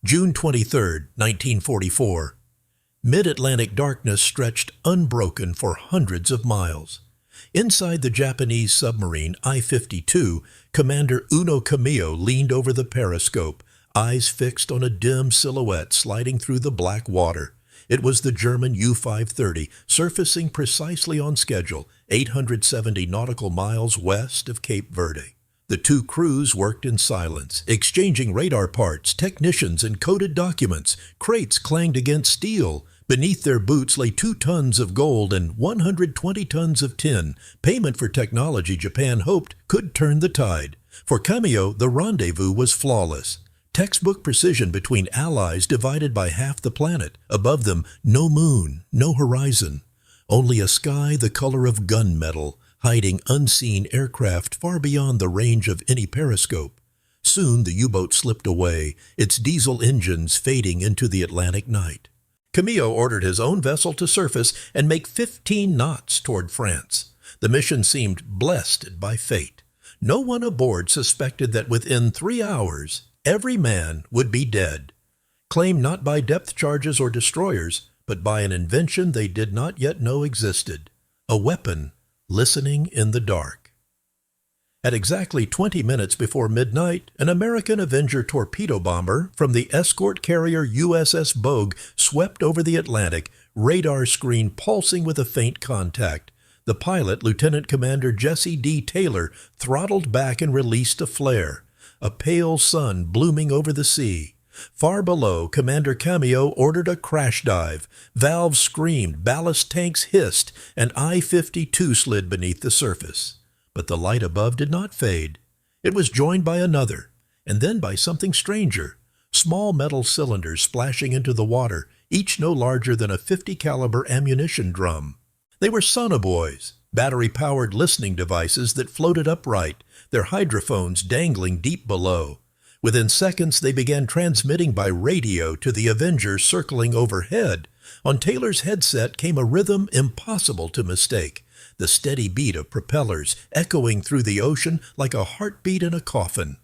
June 23, 1944. Mid-Atlantic darkness stretched unbroken for hundreds of miles. Inside the Japanese submarine I-52, Commander Uno Camillo leaned over the periscope, eyes fixed on a dim silhouette sliding through the black water. It was the German U-530, surfacing precisely on schedule, 870 nautical miles west of Cape Verde. The two crews worked in silence, exchanging radar parts, technicians, and coded documents. Crates clanged against steel. Beneath their boots lay 2 tons of gold and 120 tons of tin, payment for technology Japan hoped could turn the tide. For Camillo, the rendezvous was flawless. Textbook precision between allies divided by half the planet. Above them, no moon, no horizon. Only a sky the color of gunmetal, hiding unseen aircraft far beyond the range of any periscope. Soon the U-boat slipped away, its diesel engines fading into the Atlantic night. Camillo ordered his own vessel to surface and make 15 knots toward France. The mission seemed blessed by fate. No one aboard suspected that within 3 hours, every man would be dead. Claimed not by depth charges or destroyers, but by an invention they did not yet know existed. A weapon listening in the dark. At exactly 20 minutes before midnight, an American Avenger torpedo bomber from the escort carrier USS Bogue swept over the Atlantic, radar screen pulsing with a faint contact. The pilot, Lieutenant Commander Jesse D. Taylor, throttled back and released a flare. A pale sun blooming over the sea. Far below, Commander Camillo ordered a crash dive. Valves screamed, ballast tanks hissed, and I-52 slid beneath the surface. But the light above did not fade. It was joined by another, and then by something stranger. Small metal cylinders splashing into the water, each no larger than a .50 caliber ammunition drum. They were sonobuoys, battery-powered listening devices that floated upright, their hydrophones dangling deep below. Within seconds, they began transmitting by radio to the Avenger circling overhead. On Taylor's headset came a rhythm impossible to mistake, the steady beat of propellers echoing through the ocean like a heartbeat in a coffin.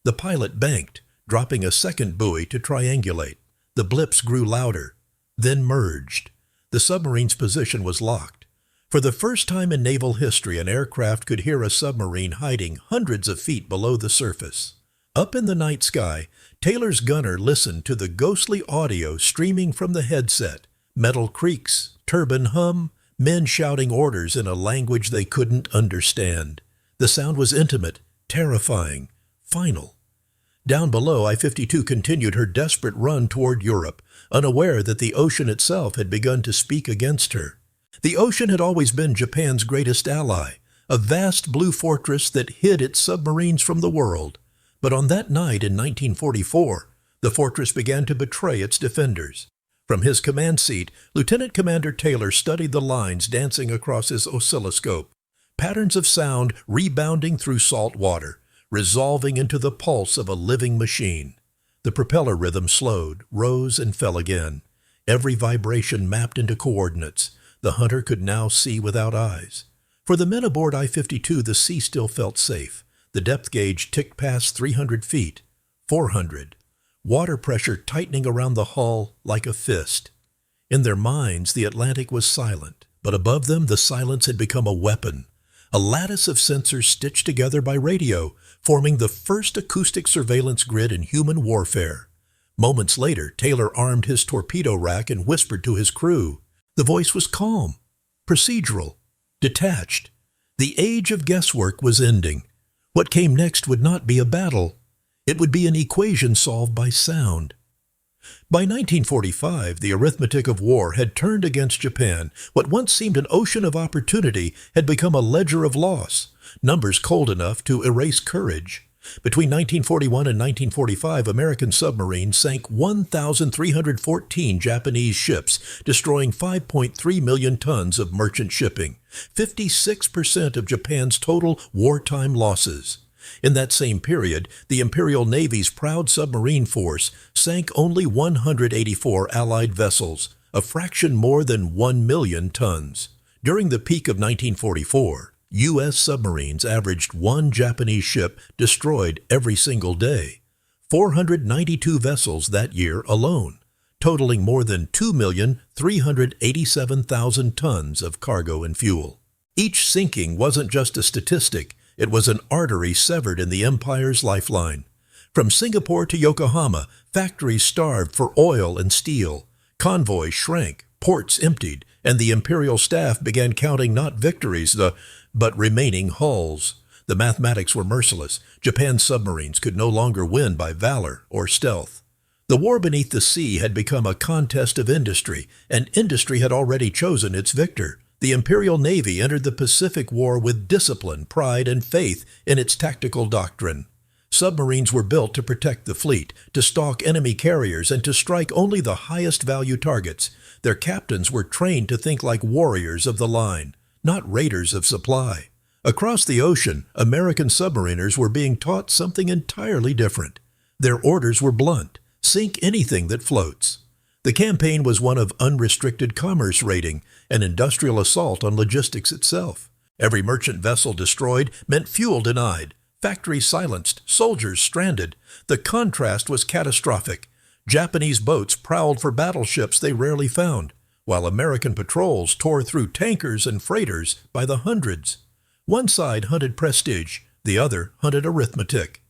The pilot banked, dropping a second buoy to triangulate. The blips grew louder, then merged. The submarine's position was locked. For the first time in naval history, an aircraft could hear a submarine hiding hundreds of feet below the surface. Up in the night sky, Taylor's gunner listened to the ghostly audio streaming from the headset. Metal creaks, turbine hum, men shouting orders in a language they couldn't understand. The sound was intimate, terrifying, final. Down below, I-52 continued her desperate run toward Europe, unaware that the ocean itself had begun to speak against her. The ocean had always been Japan's greatest ally, a vast blue fortress that hid its submarines from the world. But on that night in 1944, the fortress began to betray its defenders. From his command seat, Lieutenant Commander Taylor studied the lines dancing across his oscilloscope, patterns of sound rebounding through salt water, resolving into the pulse of a living machine. The propeller rhythm slowed, rose, and fell again. Every vibration mapped into coordinates. The hunter could now see without eyes. For the men aboard I-52, the sea still felt safe. The depth gauge ticked past 300 feet, 400. Water pressure tightening around the hull like a fist. In their minds, the Atlantic was silent, but above them the silence had become a weapon. A lattice of sensors stitched together by radio, forming the first acoustic surveillance grid in human warfare. Moments later, Taylor armed his torpedo rack and whispered to his crew. The voice was calm, procedural, detached. The age of guesswork was ending. What came next would not be a battle. It would be an equation solved by sound. By 1945, the arithmetic of war had turned against Japan. What once seemed an ocean of opportunity had become a ledger of loss, numbers cold enough to erase courage. Between 1941 and 1945, American submarines sank 1,314 Japanese ships, destroying 5.3 million tons of merchant shipping, 56% of Japan's total wartime losses. In that same period, the Imperial Navy's proud submarine force sank only 184 Allied vessels, a fraction more than 1 million tons. During the peak of 1944, U.S. submarines averaged 1 Japanese ship destroyed every single day. 492 vessels that year alone, totaling more than 2,387,000 tons of cargo and fuel. Each sinking wasn't just a statistic, it was an artery severed in the empire's lifeline. From Singapore to Yokohama, factories starved for oil and steel. Convoys shrank, ports emptied, and the imperial staff began counting not victories, but remaining hulls. The mathematics were merciless. Japan's submarines could no longer win by valor or stealth. The war beneath the sea had become a contest of industry, and industry had already chosen its victor. The Imperial Navy entered the Pacific War with discipline, pride, and faith in its tactical doctrine. Submarines were built to protect the fleet, to stalk enemy carriers, and to strike only the highest value targets. Their captains were trained to think like warriors of the line, not raiders of supply. Across the ocean, American submariners were being taught something entirely different. Their orders were blunt: sink anything that floats. The campaign was one of unrestricted commerce raiding, an industrial assault on logistics itself. Every merchant vessel destroyed meant fuel denied, factories silenced, soldiers stranded. The contrast was catastrophic. Japanese boats prowled for battleships they rarely found, while American patrols tore through tankers and freighters by the hundreds. One side hunted prestige, the other hunted arithmetic.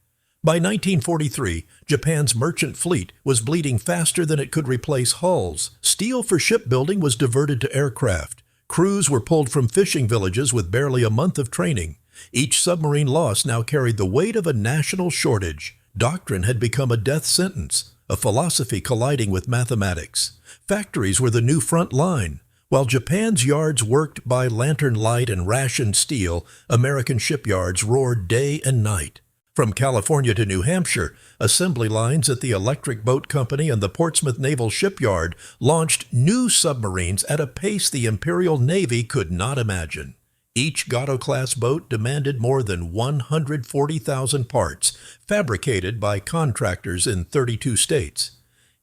By 1943, Japan's merchant fleet was bleeding faster than it could replace hulls. Steel for shipbuilding was diverted to aircraft. Crews were pulled from fishing villages with barely a month of training. Each submarine loss now carried the weight of a national shortage. Doctrine had become a death sentence, a philosophy colliding with mathematics. Factories were the new front line. While Japan's yards worked by lantern light and rationed steel, American shipyards roared day and night. From California to New Hampshire, assembly lines at the Electric Boat Company and the Portsmouth Naval Shipyard launched new submarines at a pace the Imperial Navy could not imagine. Each Groton-class boat demanded more than 140,000 parts, fabricated by contractors in 32 states.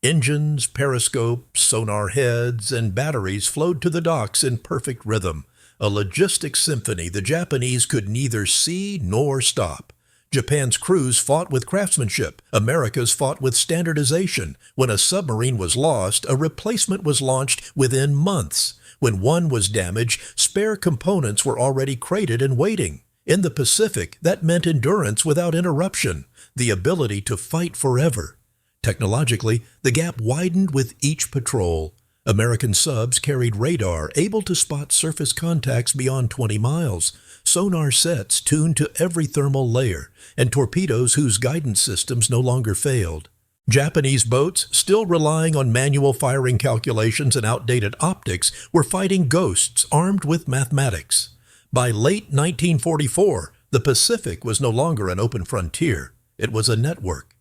Engines, periscopes, sonar heads, and batteries flowed to the docks in perfect rhythm, a logistics symphony the Japanese could neither see nor stop. Japan's crews fought with craftsmanship. America's fought with standardization. When a submarine was lost, a replacement was launched within months. When one was damaged, spare components were already crated and waiting. In the Pacific, that meant endurance without interruption, the ability to fight forever. Technologically, the gap widened with each patrol. American subs carried radar able to spot surface contacts beyond 20 miles, sonar sets tuned to every thermal layer, and torpedoes whose guidance systems no longer failed. Japanese boats, still relying on manual firing calculations and outdated optics, were fighting ghosts armed with mathematics. By late 1944, the Pacific was no longer an open frontier. It was a network.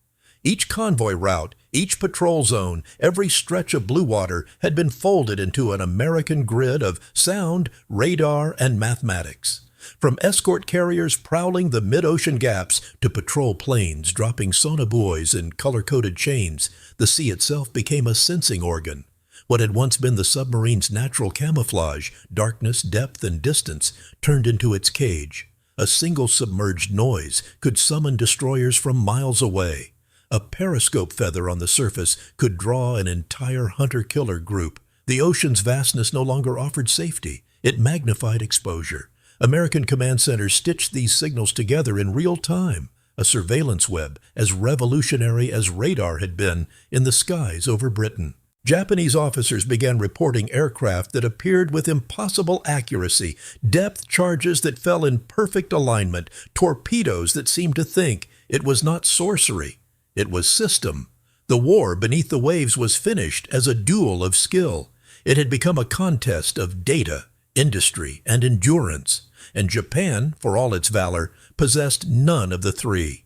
Each convoy route, each patrol zone, every stretch of blue water had been folded into an American grid of sound, radar, and mathematics. From escort carriers prowling the mid-ocean gaps to patrol planes dropping sonobuoys and color-coded chains, the sea itself became a sensing organ. What had once been the submarine's natural camouflage, darkness, depth, and distance, turned into its cage. A single submerged noise could summon destroyers from miles away. A periscope feather on the surface could draw an entire hunter-killer group. The ocean's vastness no longer offered safety. It magnified exposure. American command centers stitched these signals together in real time, a surveillance web as revolutionary as radar had been in the skies over Britain. Japanese officers began reporting aircraft that appeared with impossible accuracy, depth charges that fell in perfect alignment, torpedoes that seemed to think. It was not sorcery. It was system. The war beneath the waves was finished as a duel of skill. It had become a contest of data, industry, and endurance, and Japan, for all its valor, possessed none of the three.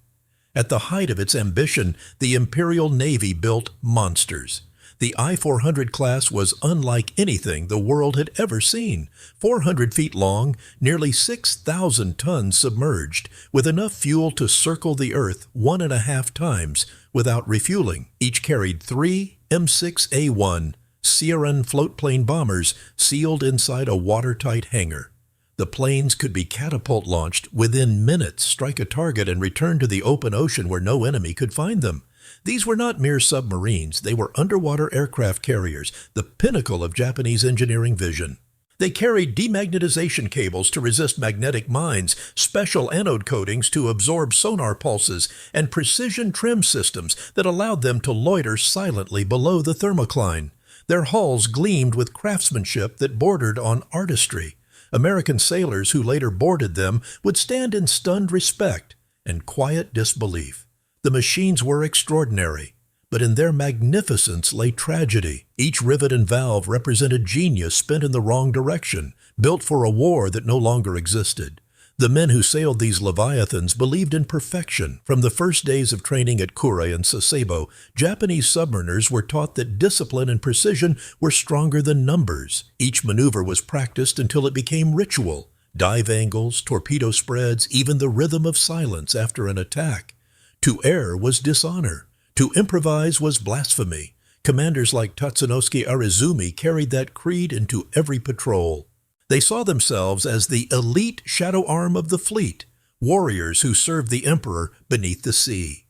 At the height of its ambition, the Imperial Navy built monsters. The I-400 class was unlike anything the world had ever seen. 400 feet long, nearly 6,000 tons submerged, with enough fuel to circle the Earth 1.5 times without refueling. Each carried 3 M6A1 Sierran floatplane bombers sealed inside a watertight hangar. The planes could be catapult launched within minutes, strike a target, and return to the open ocean where no enemy could find them. These were not mere submarines, they were underwater aircraft carriers, the pinnacle of Japanese engineering vision. They carried demagnetization cables to resist magnetic mines, special anode coatings to absorb sonar pulses, and precision trim systems that allowed them to loiter silently below the thermocline. Their hulls gleamed with craftsmanship that bordered on artistry. American sailors who later boarded them would stand in stunned respect and quiet disbelief. The machines were extraordinary, but in their magnificence lay tragedy. Each rivet and valve represented genius spent in the wrong direction, built for a war that no longer existed. The men who sailed these leviathans believed in perfection. From the first days of training at Kure and Sasebo, Japanese submariners were taught that discipline and precision were stronger than numbers. Each maneuver was practiced until it became ritual. Dive angles, torpedo spreads, even the rhythm of silence after an attack. To err was dishonor. To improvise was blasphemy. Commanders like Tatsunosuke Arizumi carried that creed into every patrol. They saw themselves as the elite shadow arm of the fleet, warriors who served the emperor beneath the sea.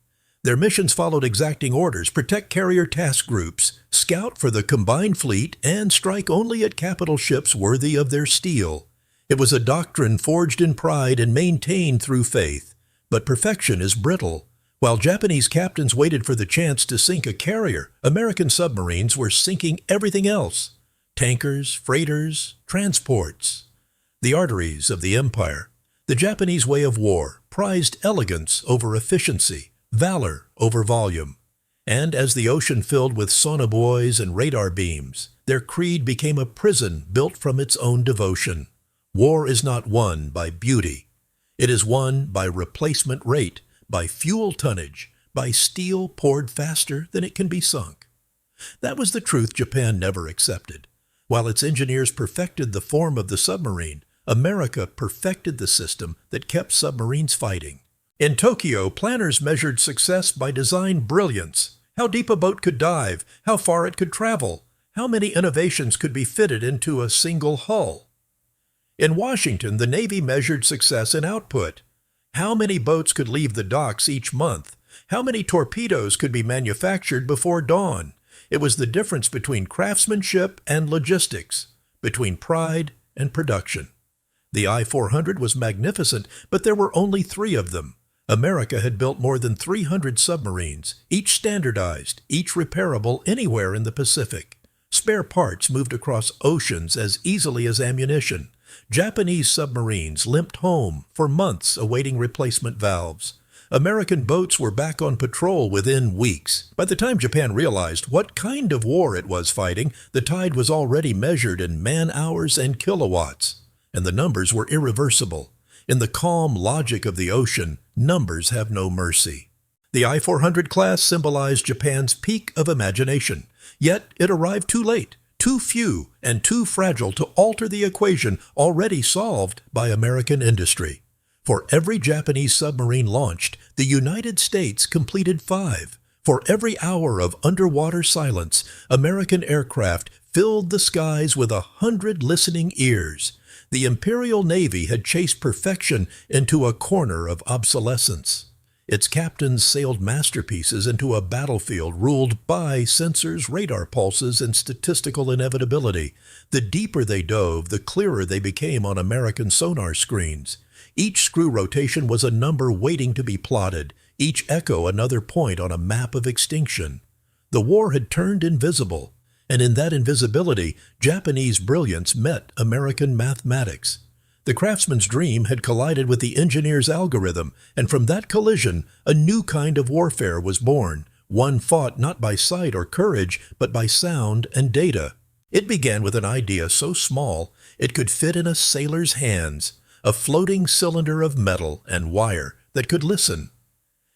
Their missions followed exacting orders: protect carrier task groups, scout for the combined fleet, and strike only at capital ships worthy of their steel. It was a doctrine forged in pride and maintained through faith. But perfection is brittle. While Japanese captains waited for the chance to sink a carrier, American submarines were sinking everything else: tankers, freighters, transports. The arteries of the empire. The Japanese way of war prized elegance over efficiency, valor over volume. And as the ocean filled with sonobuoys and radar beams, their creed became a prison built from its own devotion. War is not won by beauty. It is won by replacement rate, by fuel tonnage, by steel poured faster than it can be sunk. That was the truth Japan never accepted. While its engineers perfected the form of the submarine, America perfected the system that kept submarines fighting. In Tokyo, planners measured success by design brilliance: how deep a boat could dive, how far it could travel, how many innovations could be fitted into a single hull. In Washington, the Navy measured success in output: how many boats could leave the docks each month, how many torpedoes could be manufactured before dawn. It was the difference between craftsmanship and logistics, between pride and production. The I-400 was magnificent, but there were only 3 of them. America had built more than 300 submarines, each standardized, each repairable anywhere in the Pacific. Spare parts moved across oceans as easily as ammunition. Japanese submarines limped home for months awaiting replacement valves. American boats were back on patrol within weeks. By the time Japan realized what kind of war it was fighting, the tide was already measured in man-hours and kilowatts, and the numbers were irreversible. In the calm logic of the ocean, numbers have no mercy. The I-400 class symbolized Japan's peak of imagination, yet it arrived too late, too few, and too fragile to alter the equation already solved by American industry. For every Japanese submarine launched, the United States completed 5. For every hour of underwater silence, American aircraft filled the skies with 100 listening ears. The Imperial Navy had chased perfection into a corner of obsolescence. Its captains sailed masterpieces into a battlefield ruled by sensors, radar pulses, and statistical inevitability. The deeper they dove, the clearer they became on American sonar screens. Each screw rotation was a number waiting to be plotted, each echo another point on a map of extinction. The war had turned invisible, and in that invisibility, Japanese brilliance met American mathematics. The craftsman's dream had collided with the engineer's algorithm, and from that collision, a new kind of warfare was born, one fought not by sight or courage, but by sound and data. It began with an idea so small it could fit in a sailor's hands, a floating cylinder of metal and wire that could listen.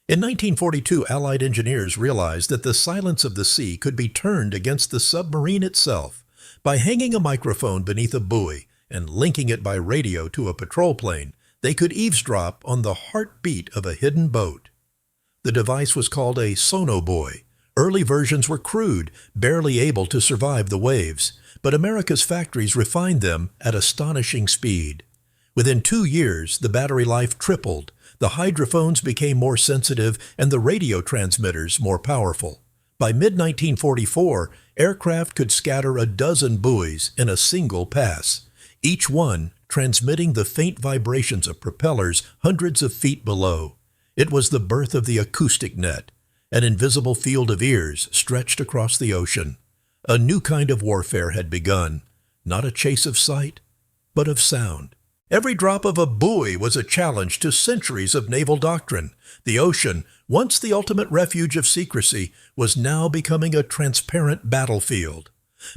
In 1942, Allied engineers realized that the silence of the sea could be turned against the submarine itself. By hanging a microphone beneath a buoy and linking it by radio to a patrol plane, they could eavesdrop on the heartbeat of a hidden boat. The device was called a sonobuoy. Early versions were crude, barely able to survive the waves, but America's factories refined them at astonishing speed. Within 2 years, the battery life tripled. The The hydrophones became more sensitive and the radio transmitters more powerful. By mid-1944, aircraft could scatter a dozen buoys in a single pass, each one transmitting the faint vibrations of propellers hundreds of feet below. It was the birth of the acoustic net, an invisible field of ears stretched across the ocean. A new kind of warfare had begun, not a chase of sight, but of sound. Every drop of a buoy was a challenge to centuries of naval doctrine. The ocean, once the ultimate refuge of secrecy, was now becoming a transparent battlefield.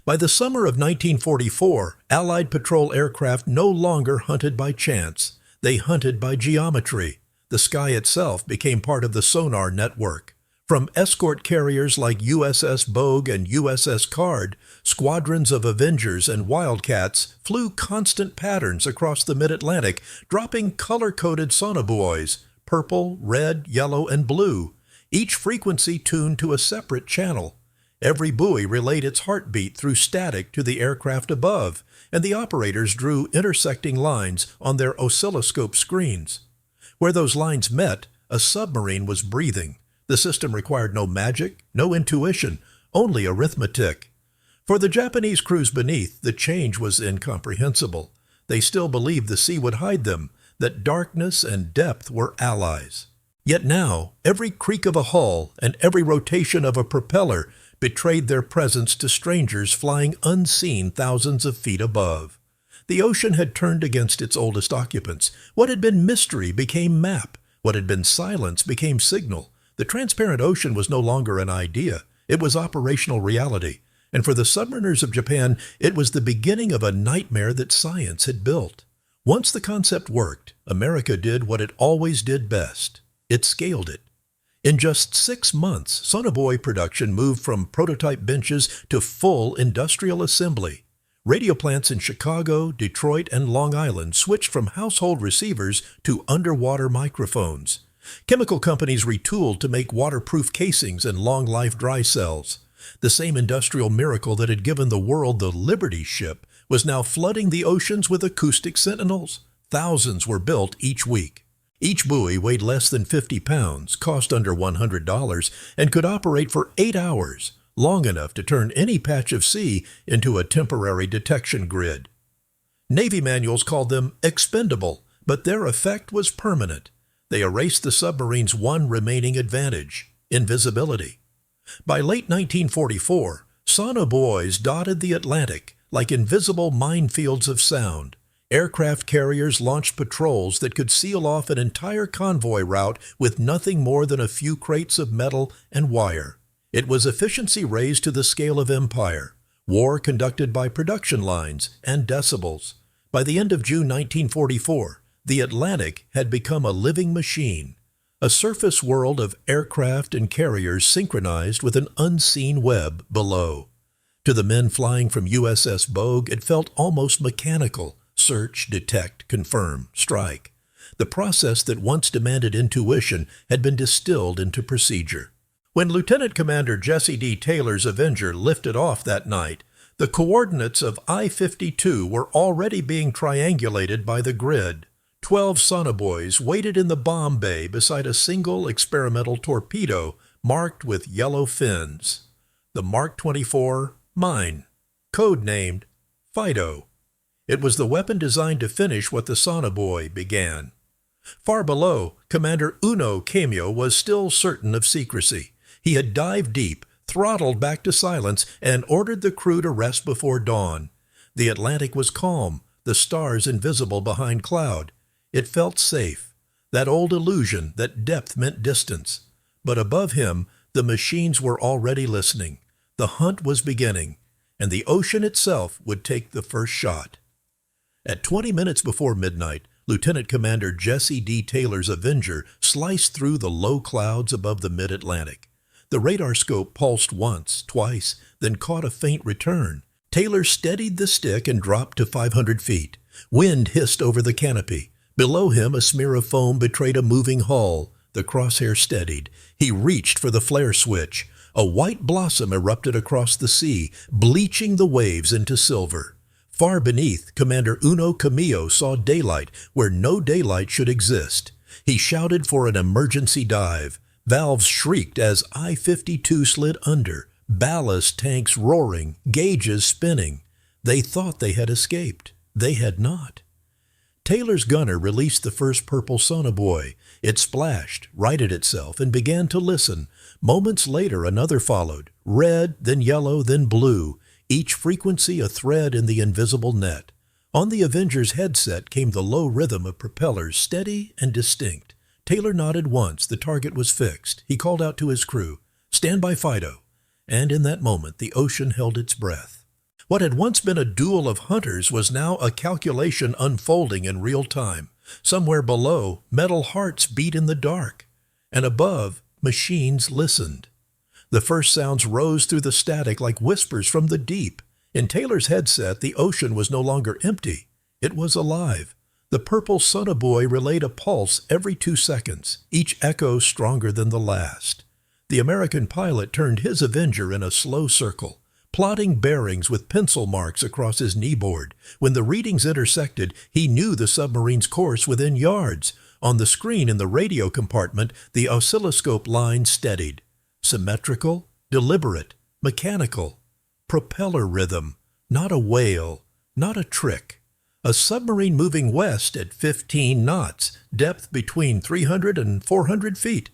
By the summer of 1944, Allied patrol aircraft no longer hunted by chance. They hunted by geometry. The sky itself became part of the sonar network. From escort carriers like USS Bogue and USS Card, squadrons of Avengers and Wildcats flew constant patterns across the mid-Atlantic, dropping color-coded sonobuoys, purple, red, yellow, and blue, each frequency tuned to a separate channel. Every buoy relayed its heartbeat through static to the aircraft above, and the operators drew intersecting lines on their oscilloscope screens. Where those lines met, a submarine was breathing. The system required no magic, no intuition, only arithmetic. For the Japanese crews beneath, the change was incomprehensible. They still believed the sea would hide them, that darkness and depth were allies. Yet now, every creak of a hull and every rotation of a propeller betrayed their presence to strangers flying unseen thousands of feet above. The ocean had turned against its oldest occupants. What had been mystery became map. What had been silence became signal. The transparent ocean was no longer an idea. It was operational reality. And for the submariners of Japan, it was the beginning of a nightmare that science had built. Once the concept worked, America did what it always did best. It scaled it. In just 6 months, sonobuoy production moved from prototype benches to full industrial assembly. Radio plants in Chicago, Detroit, and Long Island switched from household receivers to underwater microphones. Chemical companies retooled to make waterproof casings and long-life dry cells. The same industrial miracle that had given the world the Liberty ship was now flooding the oceans with acoustic sentinels. Thousands were built each week. Each buoy weighed less than 50 pounds, cost under $100, and could operate for 8 hours, long enough to turn any patch of sea into a temporary detection grid. Navy manuals called them expendable, but their effect was permanent. They erased the submarine's one remaining advantage, invisibility. By late 1944, sonobuoys dotted the Atlantic like invisible minefields of sound. Aircraft carriers launched patrols that could seal off an entire convoy route with nothing more than a few crates of metal and wire. It was efficiency raised to the scale of empire, war conducted by production lines and decibels. By the end of June 1944, the Atlantic had become a living machine, a surface world of aircraft and carriers synchronized with an unseen web below. To the men flying from USS Bogue, it felt almost mechanical. Search, detect, confirm, strike. The process that once demanded intuition had been distilled into procedure. When Lieutenant Commander Jesse D. Taylor's Avenger lifted off that night, the coordinates of I-52 were already being triangulated by the grid. 12 sonobuoys waited in the bomb bay beside a single experimental torpedo marked with yellow fins. The Mark 24 Mine, code-named Fido. It was the weapon designed to finish what the sonobuoy began. Far below, Commander Uno Cameo was still certain of secrecy. He had dived deep, throttled back to silence, and ordered the crew to rest before dawn. The Atlantic was calm, the stars invisible behind cloud. It felt safe, that old illusion that depth meant distance. But above him, the machines were already listening. The hunt was beginning, and the ocean itself would take the first shot. At 20 minutes before midnight, Lieutenant Commander Jesse D. Taylor's Avenger sliced through the low clouds above the mid-Atlantic. The radar scope pulsed once, twice, then caught a faint return. Taylor steadied the stick and dropped to 500 feet. Wind hissed over the canopy. Below him, a smear of foam betrayed a moving hull. The crosshair steadied. He reached for the flare switch. A white blossom erupted across the sea, bleaching the waves into silver. Far beneath, Commander Uno Cameo saw daylight where no daylight should exist. He shouted for an emergency dive. Valves shrieked as I-52 slid under, ballast tanks roaring, gauges spinning. They thought they had escaped. They had not. Taylor's gunner released the first purple sonobuoy. It splashed, righted itself, and began to listen. Moments later, another followed. Red, then yellow, then blue. Each frequency a thread in the invisible net. On the Avenger's headset came the low rhythm of propellers, steady and distinct. Taylor nodded once. The target was fixed. He called out to his crew, "Stand by Fido." And in that moment, the ocean held its breath. What had once been a duel of hunters was now a calculation unfolding in real time. Somewhere below, metal hearts beat in the dark. And above, machines listened. The first sounds rose through the static like whispers from the deep. In Taylor's headset, the ocean was no longer empty. It was alive. The purple sonobuoy relayed a pulse every 2 seconds, each echo stronger than the last. The American pilot turned his Avenger in a slow circle, plotting bearings with pencil marks across his kneeboard. When the readings intersected, he knew the submarine's course within yards. On the screen in the radio compartment, the oscilloscope line steadied. Symmetrical, deliberate, mechanical. Propeller rhythm, not a whale, not a trick. A submarine moving west at 15 knots, depth between 300 and 400 feet.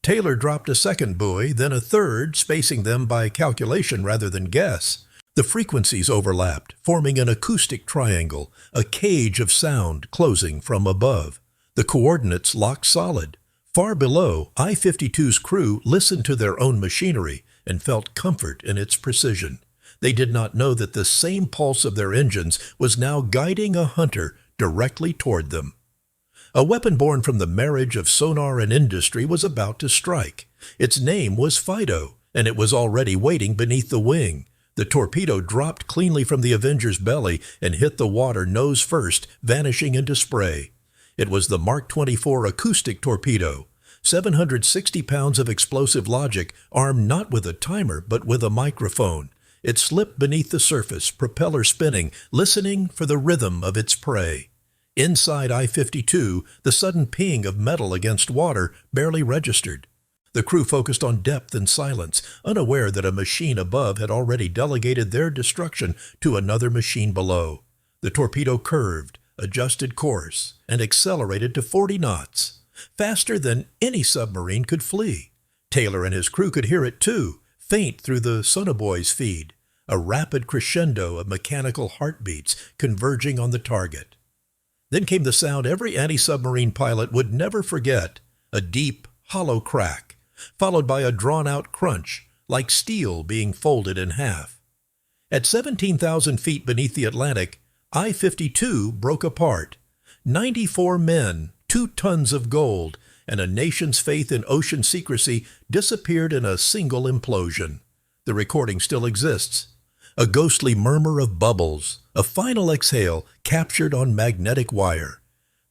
Taylor dropped a second buoy, then a third, spacing them by calculation rather than guess. The frequencies overlapped, forming an acoustic triangle, a cage of sound closing from above. The coordinates locked solid. Far below, I-52's crew listened to their own machinery and felt comfort in its precision. They did not know that the same pulse of their engines was now guiding a hunter directly toward them. A weapon born from the marriage of sonar and industry was about to strike. Its name was Fido, and it was already waiting beneath the wing. The torpedo dropped cleanly from the Avenger's belly and hit the water nose first, vanishing into spray. It was the Mark 24 acoustic torpedo. 760 pounds of explosive logic, armed not with a timer but with a microphone. It slipped beneath the surface, propeller spinning, listening for the rhythm of its prey. Inside I-52, the sudden ping of metal against water barely registered. The crew focused on depth and silence, unaware that a machine above had already delegated their destruction to another machine below. The torpedo curved, adjusted course, and accelerated to 40 knots, faster than any submarine could flee. Taylor and his crew could hear it too, faint through the sonobuoy's feed, a rapid crescendo of mechanical heartbeats converging on the target. Then came the sound every anti-submarine pilot would never forget, a deep, hollow crack, followed by a drawn-out crunch, like steel being folded in half. At 17,000 feet beneath the Atlantic, I-52 broke apart. 94 men, 2 tons of gold, and a nation's faith in ocean secrecy disappeared in a single implosion. The recording still exists. A ghostly murmur of bubbles, a final exhale captured on magnetic wire.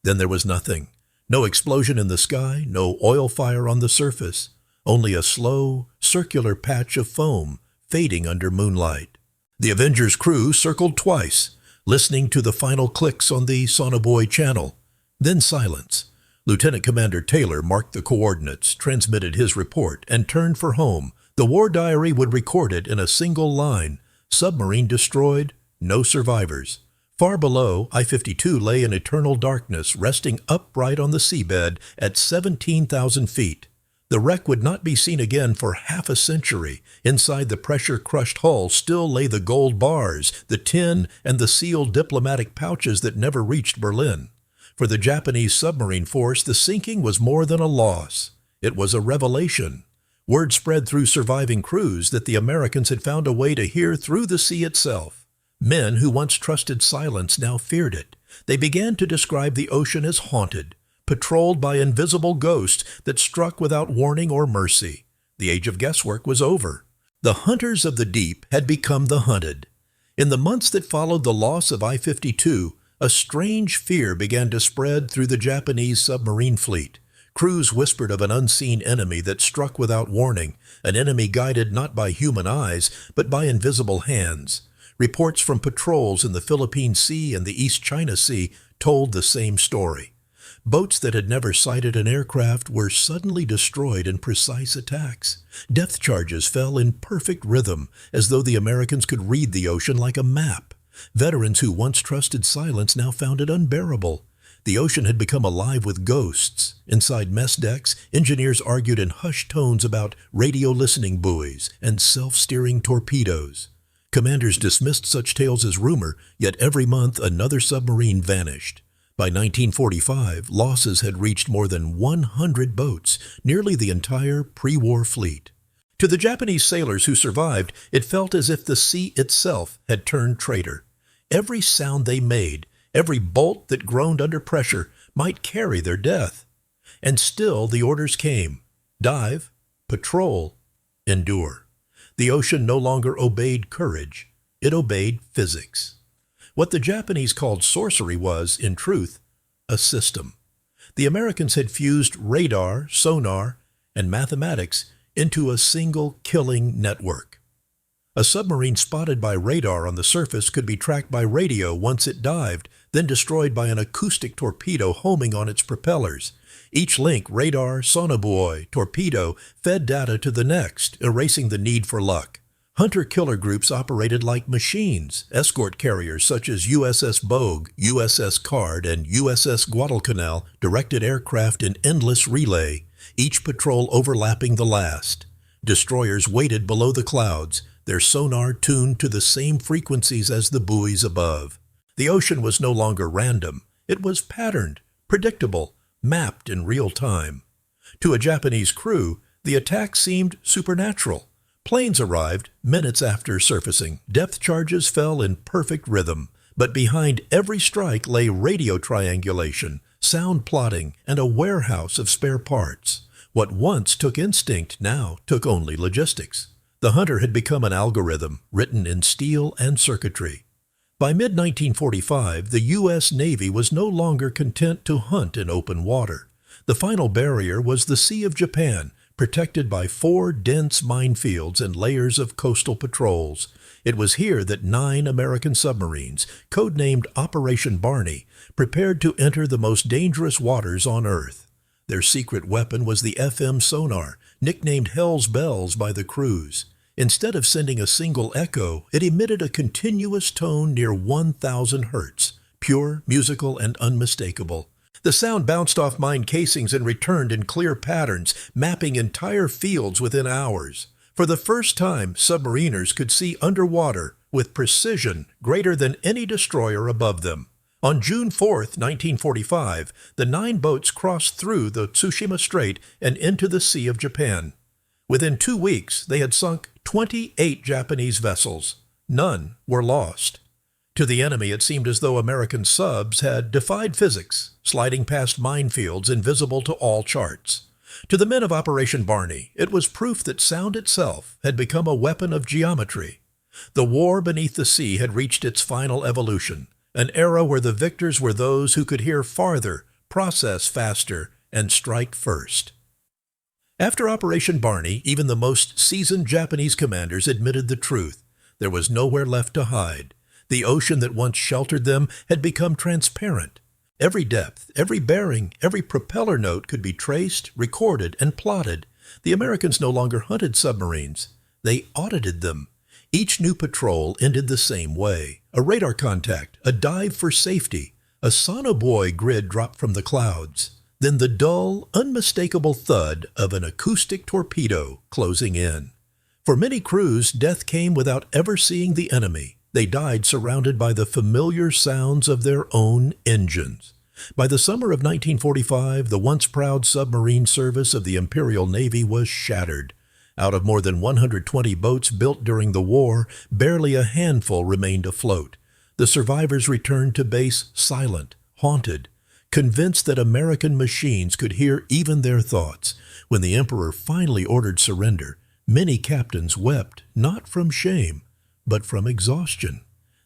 Then there was nothing. No explosion in the sky, no oil fire on the surface. Only a slow, circular patch of foam fading under moonlight. The Avenger's crew circled twice, listening to the final clicks on the sonobuoy channel. Then silence. Lieutenant Commander Taylor marked the coordinates, transmitted his report, and turned for home. The war diary would record it in a single line. Submarine destroyed, no survivors. Far below, I-52 lay in eternal darkness, resting upright on the seabed at 17,000 feet. The wreck would not be seen again for half a century. Inside the pressure-crushed hull still lay the gold bars, the tin, and the sealed diplomatic pouches that never reached Berlin. For the Japanese submarine force, the sinking was more than a loss. It was a revelation. Word spread through surviving crews that the Americans had found a way to hear through the sea itself. Men who once trusted silence now feared it. They began to describe the ocean as haunted, patrolled by invisible ghosts that struck without warning or mercy. The age of guesswork was over. The hunters of the deep had become the hunted. In the months that followed the loss of I-52, a strange fear began to spread through the Japanese submarine fleet. Crews whispered of an unseen enemy that struck without warning, an enemy guided not by human eyes, but by invisible hands. Reports from patrols in the Philippine Sea and the East China Sea told the same story. Boats that had never sighted an aircraft were suddenly destroyed in precise attacks. Depth charges fell in perfect rhythm, as though the Americans could read the ocean like a map. Veterans who once trusted silence now found it unbearable. The ocean had become alive with ghosts. Inside mess decks, engineers argued in hushed tones about radio listening buoys and self-steering torpedoes. Commanders dismissed such tales as rumor, yet every month another submarine vanished. By 1945, losses had reached more than 100 boats, nearly the entire pre-war fleet. To the Japanese sailors who survived, it felt as if the sea itself had turned traitor. Every sound they made, every bolt that groaned under pressure, might carry their death. And still the orders came: dive, patrol, endure. The ocean no longer obeyed courage. It obeyed physics. What the Japanese called sorcery was, in truth, a system. The Americans had fused radar, sonar, and mathematics into a single killing network. A submarine spotted by radar on the surface could be tracked by radio once it dived, then destroyed by an acoustic torpedo homing on its propellers. Each link, radar, sonobuoy, torpedo, fed data to the next, erasing the need for luck. Hunter-killer groups operated like machines. Escort carriers such as USS Bogue, USS Card, and USS Guadalcanal directed aircraft in endless relay, each patrol overlapping the last. Destroyers waited below the clouds, their sonar tuned to the same frequencies as the buoys above. The ocean was no longer random. It was patterned, predictable, mapped in real time. To a Japanese crew, the attack seemed supernatural. Planes arrived minutes after surfacing. Depth charges fell in perfect rhythm. But behind every strike lay radio triangulation, sound plotting, and a warehouse of spare parts. What once took instinct now took only logistics. The Hunter had become an algorithm, written in steel and circuitry. By mid-1945, the U.S. Navy was no longer content to hunt in open water. The final barrier was the Sea of Japan, protected by 4 dense minefields and layers of coastal patrols. It was here that 9 American submarines, codenamed Operation Barney, prepared to enter the most dangerous waters on Earth. Their secret weapon was the FM sonar, nicknamed Hell's Bells by the crews. Instead of sending a single echo, it emitted a continuous tone near 1,000 hertz, pure, musical, and unmistakable. The sound bounced off mine casings and returned in clear patterns, mapping entire fields within hours. For the first time, submariners could see underwater with precision greater than any destroyer above them. On June 4, 1945, the 9 boats crossed through the Tsushima Strait and into the Sea of Japan. Within 2 weeks, they had sunk 28 Japanese vessels. None were lost. To the enemy, it seemed as though American subs had defied physics, sliding past minefields invisible to all charts. To the men of Operation Barney, it was proof that sound itself had become a weapon of geometry. The war beneath the sea had reached its final evolution, an era where the victors were those who could hear farther, process faster, and strike first. After Operation Barney, even the most seasoned Japanese commanders admitted the truth. There was nowhere left to hide. The ocean that once sheltered them had become transparent. Every depth, every bearing, every propeller note could be traced, recorded, and plotted. The Americans no longer hunted submarines. They audited them. Each new patrol ended the same way. A radar contact, a dive for safety, a sonobuoy grid dropped from the clouds. Then the dull, unmistakable thud of an acoustic torpedo closing in. For many crews, death came without ever seeing the enemy. They died surrounded by the familiar sounds of their own engines. By the summer of 1945, the once proud submarine service of the Imperial Navy was shattered. Out of more than 120 boats built during the war, barely a handful remained afloat. The survivors returned to base silent, haunted, convinced that American machines could hear even their thoughts. When the Emperor finally ordered surrender, many captains wept, not from shame, but from exhaustion.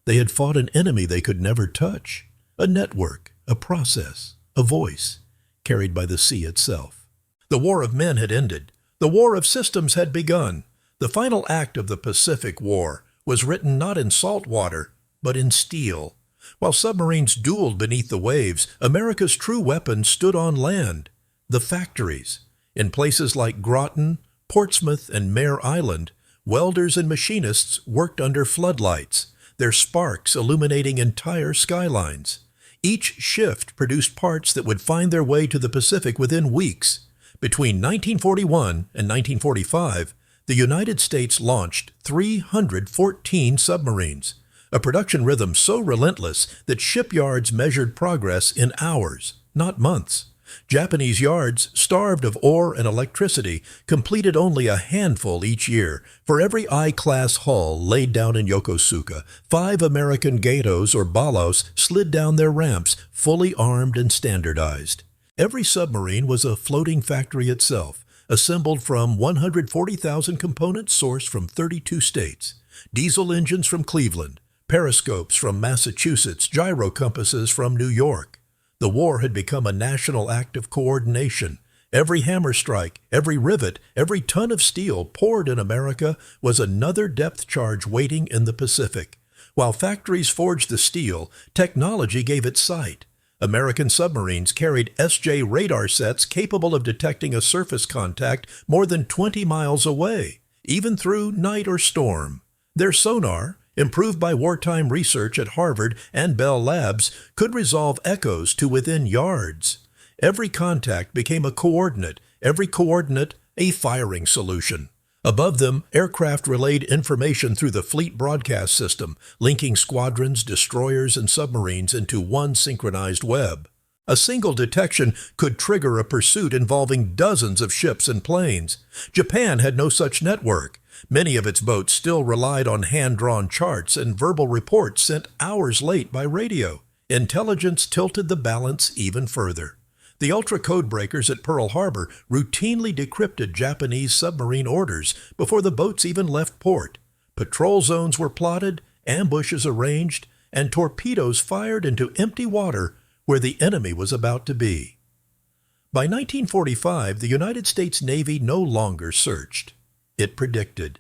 They had fought an enemy they could never touch, a network, a process, a voice, carried by the sea itself. The war of men had ended. The war of systems had begun. The final act of the Pacific War was written not in salt water, but in steel. While submarines dueled beneath the waves, America's true weapon stood on land: the factories. In places like Groton, Portsmouth, and Mare Island, welders and machinists worked under floodlights, their sparks illuminating entire skylines. Each shift produced parts that would find their way to the Pacific within weeks. Between 1941 and 1945, the United States launched 314 submarines, a production rhythm so relentless that shipyards measured progress in hours, not months. Japanese yards, starved of ore and electricity, completed only a handful each year. For every I-class hull laid down in Yokosuka, 5 American Gatos or Balos slid down their ramps, fully armed and standardized. Every submarine was a floating factory itself, assembled from 140,000 components sourced from 32 states. Diesel engines from Cleveland, periscopes from Massachusetts, gyro compasses from New York. The war had become a national act of coordination. Every hammer strike, every rivet, every ton of steel poured in America was another depth charge waiting in the Pacific. While factories forged the steel, technology gave it sight. American submarines carried SJ radar sets capable of detecting a surface contact more than 20 miles away, even through night or storm. Their sonar, improved by wartime research at Harvard and Bell Labs, could resolve echoes to within yards. Every contact became a coordinate, every coordinate a firing solution. Above them, aircraft relayed information through the fleet broadcast system, linking squadrons, destroyers, and submarines into one synchronized web. A single detection could trigger a pursuit involving dozens of ships and planes. Japan had no such network. Many of its boats still relied on hand-drawn charts and verbal reports sent hours late by radio. Intelligence tilted the balance even further. The ultra-code breakers at Pearl Harbor routinely decrypted Japanese submarine orders before the boats even left port. Patrol zones were plotted, ambushes arranged, and torpedoes fired into empty water where the enemy was about to be. By 1945, the United States Navy no longer searched. It predicted.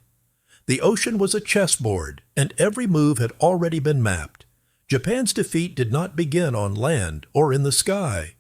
The ocean was a chessboard, and every move had already been mapped. Japan's defeat did not begin on land or in the sky.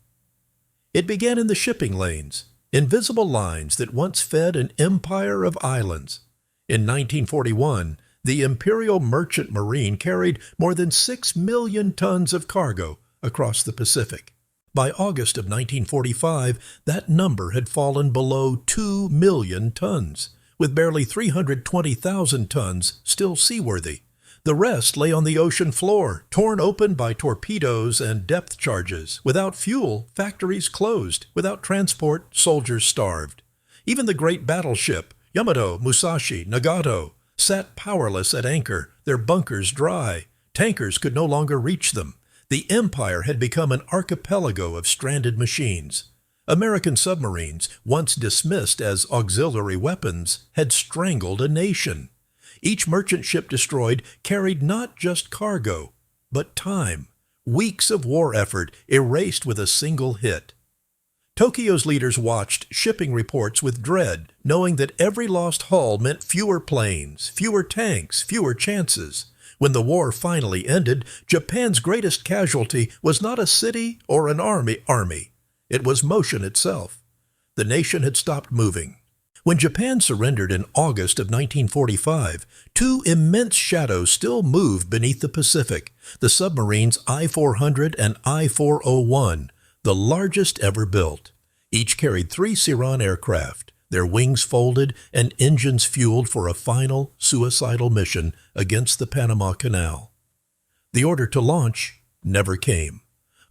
It began in the shipping lanes, invisible lines that once fed an empire of islands. In 1941, the Imperial Merchant Marine carried more than 6 million tons of cargo across the Pacific. By August of 1945, that number had fallen below 2 million tons, with barely 320,000 tons still seaworthy. The rest lay on the ocean floor, torn open by torpedoes and depth charges. Without fuel, factories closed. Without transport, soldiers starved. Even the great battleship, Yamato, Musashi, Nagato, sat powerless at anchor, their bunkers dry. Tankers could no longer reach them. The empire had become an archipelago of stranded machines. American submarines, once dismissed as auxiliary weapons, had strangled a nation. Each merchant ship destroyed carried not just cargo, but time, weeks of war effort erased with a single hit. Tokyo's leaders watched shipping reports with dread, knowing that every lost hull meant fewer planes, fewer tanks, fewer chances. When the war finally ended, Japan's greatest casualty was not a city or an army. It was motion itself. The nation had stopped moving. When Japan surrendered in August of 1945, 2 immense shadows still moved beneath the Pacific, the submarines I-400 and I-401, the largest ever built. Each carried 3 Siran aircraft, their wings folded and engines fueled for a final, suicidal mission against the Panama Canal. The order to launch never came.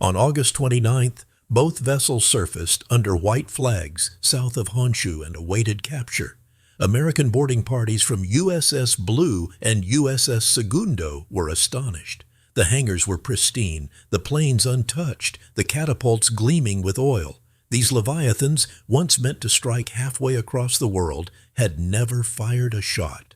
On August 29th, both vessels surfaced under white flags south of Honshu and awaited capture. American boarding parties from USS Blue and USS Segundo were astonished. The hangars were pristine, the planes untouched, the catapults gleaming with oil. These leviathans, once meant to strike halfway across the world, had never fired a shot.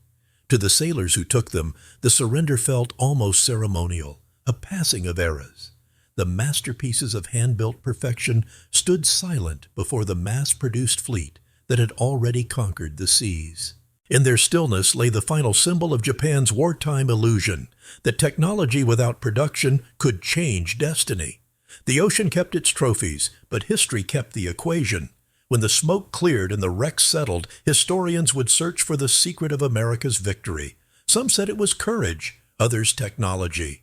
To the sailors who took them, the surrender felt almost ceremonial, a passing of eras. The masterpieces of hand-built perfection stood silent before the mass-produced fleet that had already conquered the seas. In their stillness lay the final symbol of Japan's wartime illusion, that technology without production could change destiny. The ocean kept its trophies, but history kept the equation. When the smoke cleared and the wrecks settled, historians would search for the secret of America's victory. Some said it was courage, others technology.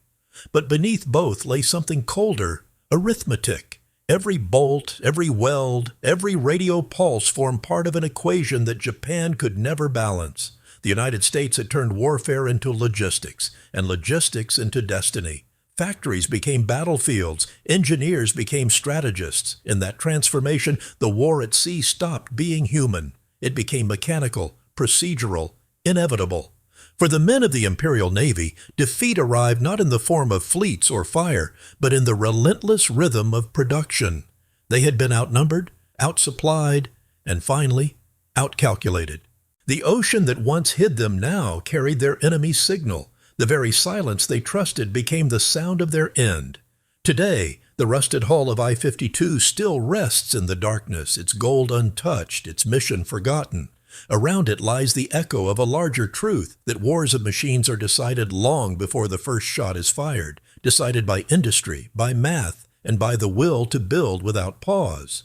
But beneath both lay something colder, arithmetic. Every bolt, every weld, every radio pulse formed part of an equation that Japan could never balance. The United States had turned warfare into logistics, and logistics into destiny. Factories became battlefields, engineers became strategists. In that transformation, the war at sea stopped being human. It became mechanical, procedural, inevitable. For the men of the Imperial Navy, defeat arrived not in the form of fleets or fire, but in the relentless rhythm of production. They had been outnumbered, outsupplied, and finally, outcalculated. The ocean that once hid them now carried their enemy's signal. The very silence they trusted became the sound of their end. Today, the rusted hull of I-52 still rests in the darkness, its gold untouched, its mission forgotten. Around it lies the echo of a larger truth, that wars of machines are decided long before the first shot is fired, decided by industry, by math, and by the will to build without pause.